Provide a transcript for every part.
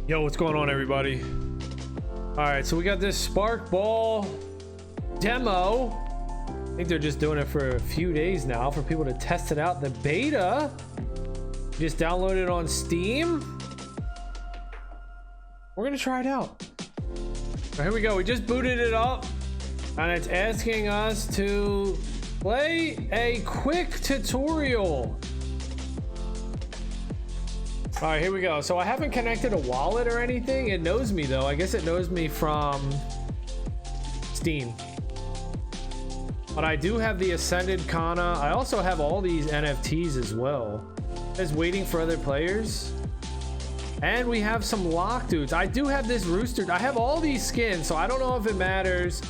Yo, what's going on, everybody? All right, so we got this Sparkball demo. I think they're just doing it for a few days now for people to test it out. The beta, just download it on Steam. We're gonna try it out. So here we go. We just booted it up, and it's asking us to play a quick tutorial. All right, here we go. So I haven't connected a wallet or anything. It knows me though. I guess it knows me from Steam. But I do have the Ascended Kana. I also have all these NFTs as well. It's waiting for other players. And we have some lock dudes. I do have this rooster. I have all these skins, so I don't know if it matters.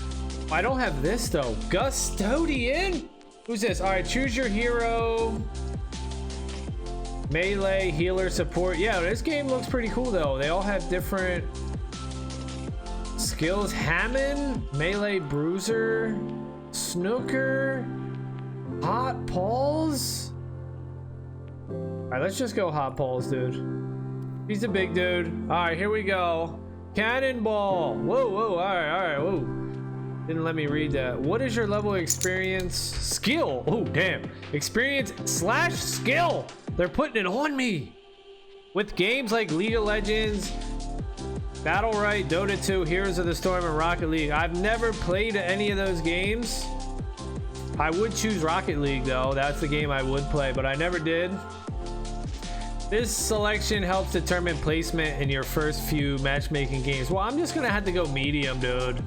I don't have this though. Custodian? Who's this? All right, choose your hero. Melee, healer, support. Yeah, this game looks pretty cool though. They all have different skills. Hammond, melee, bruiser, snooker, hot pulls. All right, let's just go hot pulls, dude. He's a big dude. All right, here we go. Cannonball. Whoa, whoa. All right, whoa. Didn't let me read that. What is your level of experience? Skill. Oh, damn. Experience / skill. They're putting it on me. With games like League of Legends, Battle Right, Dota 2, Heroes of the Storm, and Rocket League. I've never played any of those games. I would choose Rocket League though. That's the game I would play, but I never did. This selection helps determine placement in your first few matchmaking games. Well, I'm just gonna have to go medium, dude.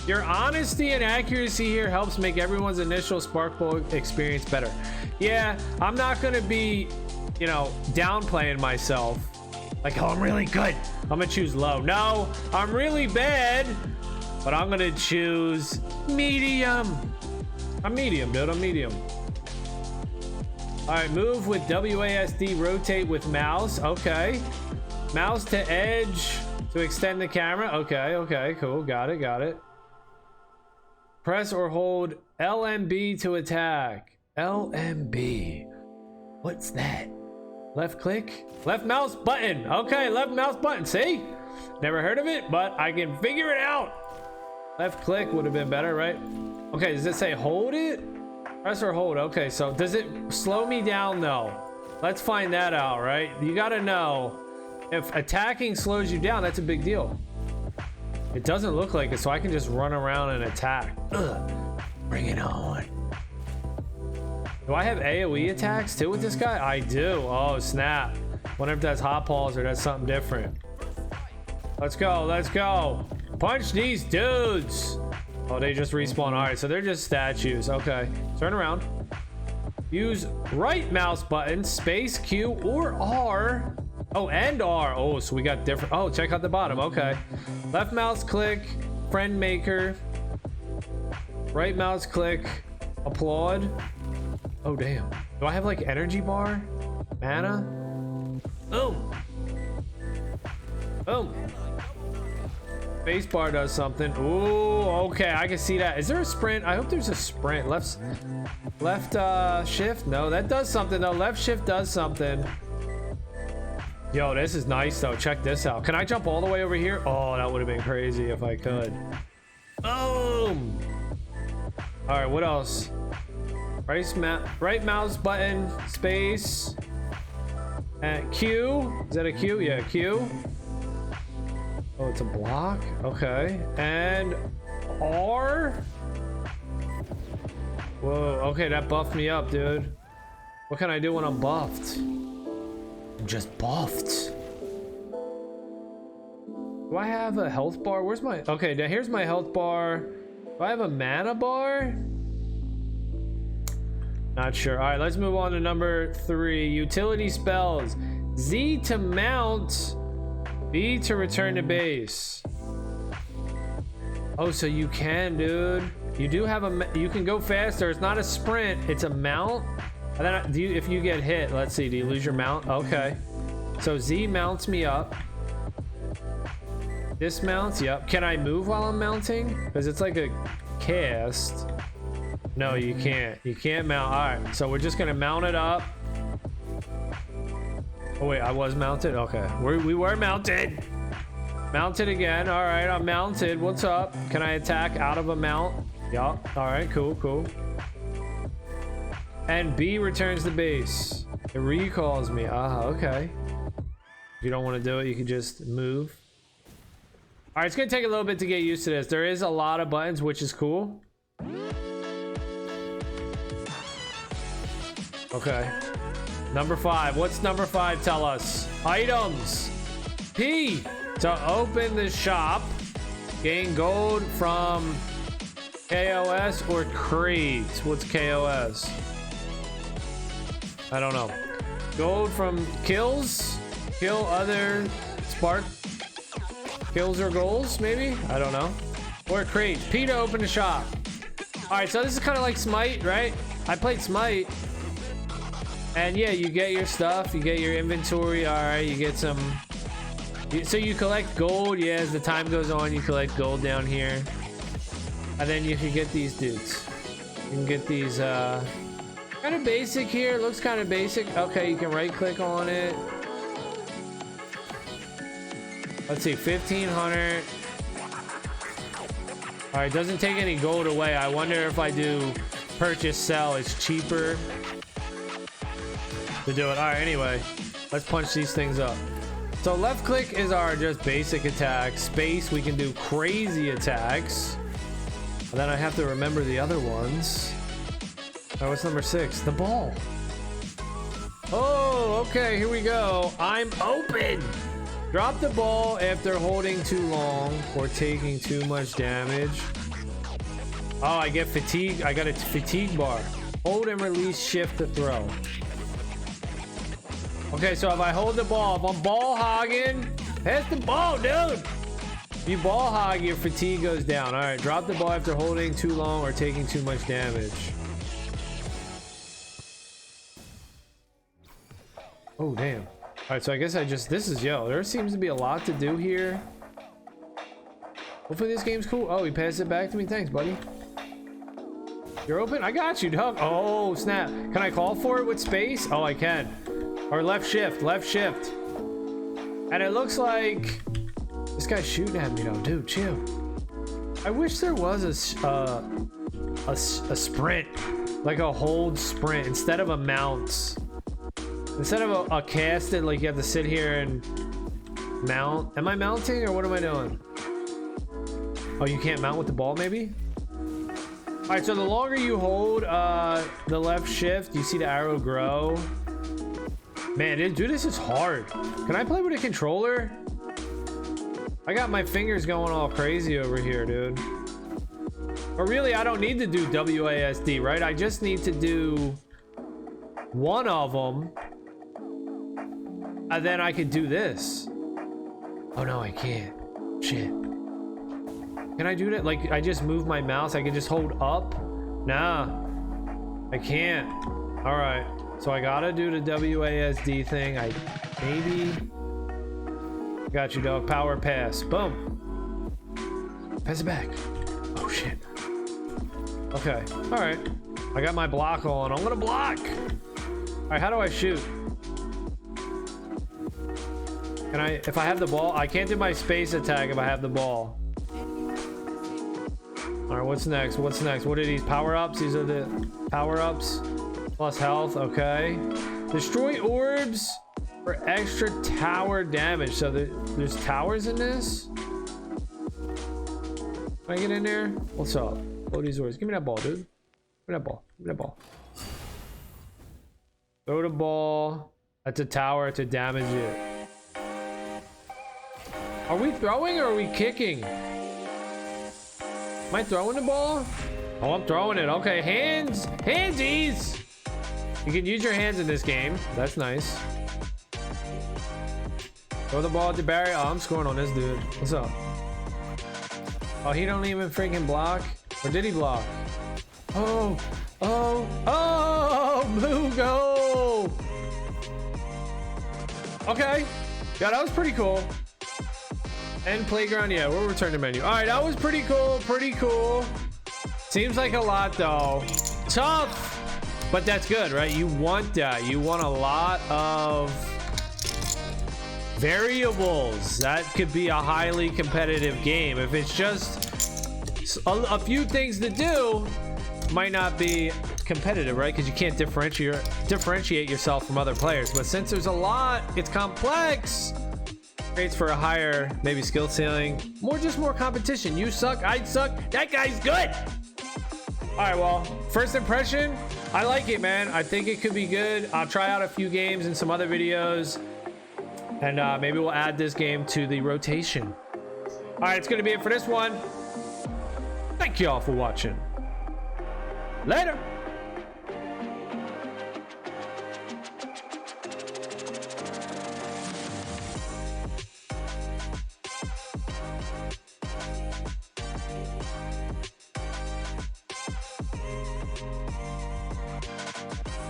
Your honesty and accuracy here helps make everyone's initial Sparkball experience better. Yeah, I'm not gonna be, you know, downplaying myself. Like, oh, I'm really good. I'm gonna choose low. No, I'm really bad, but I'm gonna choose medium. I'm medium, dude. I'm medium. All right, move with WASD, rotate with mouse. Okay. Mouse to edge to extend the camera. Okay, cool. Got it. Press or hold LMB to attack. LMB. What's that? Left click? Left mouse button. Okay, left mouse button. See? Never heard of it, but I can figure it out. Left click would have been better, right? Okay, does it say hold it? Press or hold. Okay, so does it slow me down though? Let's find that out, right? You gotta know if attacking slows you down, that's a big deal. It doesn't look like it, so I can just run around and attack. Ugh. Bring it on. Do I have AoE attacks too with this guy? I do. Oh, snap. Wonder if that's hot paws or that's something different. Let's go. Punch these dudes. Oh, they just respawn. All right, so they're just statues. Okay, turn around. Use right mouse button, space, Q, or R. Oh, and R. Oh, so we got different. Oh, check out the bottom. Okay. Left mouse click, friend maker. Right mouse click, applaud. Oh, damn. Do I have like energy bar? Mana? Boom. Boom. Space bar does something. Ooh, okay. I can see that. Is there a sprint? I hope there's a sprint. Left shift? No, that does something though. Left shift does something. Yo, this is nice though. Check this out. Can I jump all the way over here? Oh, that would have been crazy if I could. Boom. All right, what else? Right mouse button, space, and Q. Is that a Q? Yeah, Q. Oh, it's a block. Okay, and R. Whoa. Okay, that buffed me up, dude. What can I do when I'm buffed? I'm just buffed. Do I have a health bar? Where's my... Okay, now here's my health bar. Do I have a mana bar? Not sure. All right, let's move on to number 3. Utility spells. Z to mount. B to return to base. Oh, so you can, dude. You do have a... You can go faster. It's not a sprint. It's a mount. And then if you get hit, let's see, do you lose your mount? Okay. So Z mounts me up. This mounts, yep. Can I move while I'm mounting? Because it's like a cast. No, you can't. You can't mount. All right, so we're just gonna mount it up. Oh wait, I was mounted. Okay, we were mounted. Mounted again. All right, I'm mounted. What's up? Can I attack out of a mount? Yup. All right, cool. And B returns to base. It recalls me. Okay. If you don't want to do it, you can just move. All right, it's gonna take a little bit to get used to this. There is a lot of buttons, which is cool. Okay. Number 5. What's number 5 tell us? Items. P. To open the shop. Gain gold from KOS or crates. What's KOS? I don't know. Gold from kills. Kill other spark. Kills or goals, maybe? I don't know. Or crates. P to open the shop. Alright, so this is kind of like Smite, right? I played Smite. And yeah, you get your stuff, you get your inventory, alright, you get some... So you collect gold, yeah, as the time goes on, you collect gold down here. And then you can get these dudes. You can get these, kind of basic here, looks kind of basic. Okay, you can right click on it. Let's see, 1500. Alright, doesn't take any gold away. I wonder if I do purchase, sell, it's cheaper to do it. All right, anyway, let's punch these things up. So left click is our just basic attack. Space, we can do crazy attacks. And then I have to remember the other ones. All right, what's number 6? The ball. Oh, okay, here we go. I'm open. Drop the ball after holding too long or taking too much damage. Oh, I get fatigue. I got a fatigue bar. Hold and release shift to throw. Okay, so if I hold the ball, if I'm ball hogging, hit the ball, dude. If you ball hog, your fatigue goes down. All right, drop the ball after holding too long or taking too much damage. Oh, damn. All right, so I guess this is, there seems to be a lot to do here. Hopefully this game's cool. Oh, he passed it back to me. Thanks, buddy. You're open? I got you, dog. Oh, snap. Can I call for it with space? Oh, I can. Or left shift. And it looks like this guy's shooting at me, though. Dude, chill. I wish there was a sprint, like a hold sprint instead of a mount. Instead of a casted, like you have to sit here and mount. Am I mounting or what am I doing? Oh, you can't mount with the ball, maybe? All right, so the longer you hold the left shift, you see the arrow grow. Man, dude, this is hard. Can I play with a controller? I got my fingers going all crazy over here, dude. Or really, I don't need to do WASD, right? I just need to do one of them. And then I could do this. Oh, no, I can't. Shit. Can I do that? Like, I just move my mouse. I can just hold up. Nah, I can't. All right. So I gotta do the WASD thing. Maybe. Got you, dog. Power pass. Boom. Pass it back. Oh, shit. Okay. All right. I got my block on. I'm gonna block. All right. How do I shoot? Can I, if I have the ball? I can't do my space attack if I have the ball. All right. What's next? What are these power-ups? These are the power-ups. Plus health, okay. Destroy orbs for extra tower damage. So there's towers in this? Can I get in there? What's up? Blow these orbs. Give me that ball, dude. Give me that ball. Give me that ball. Throw the ball. That's a tower to damage it. Are we throwing or are we kicking? Am I throwing the ball? Oh, I'm throwing it. Okay, hands. Handsies. You can use your hands in this game. That's nice. Throw the ball at the barrier. Oh, I'm scoring on this dude. What's up? Oh, he don't even freaking block. Or did he block? Oh, blue go. Okay. Yeah, that was pretty cool. End playground. Yeah, we'll return to menu. All right, that was pretty cool. Seems like a lot though. Tough. But that's good, right? You want that. You want a lot of variables. That could be a highly competitive game. If it's just a few things to do, might not be competitive, right? Because you can't differentiate yourself from other players. But since there's a lot, it's complex. Creates for a higher maybe skill ceiling, more competition. You suck, I suck, that guy's good. All right, well, first impression, I like it, man. I think it could be good. I'll try out a few games and some other videos, and maybe we'll add this game to the rotation. All right, it's gonna be it for this one. Thank you all for watching. Later.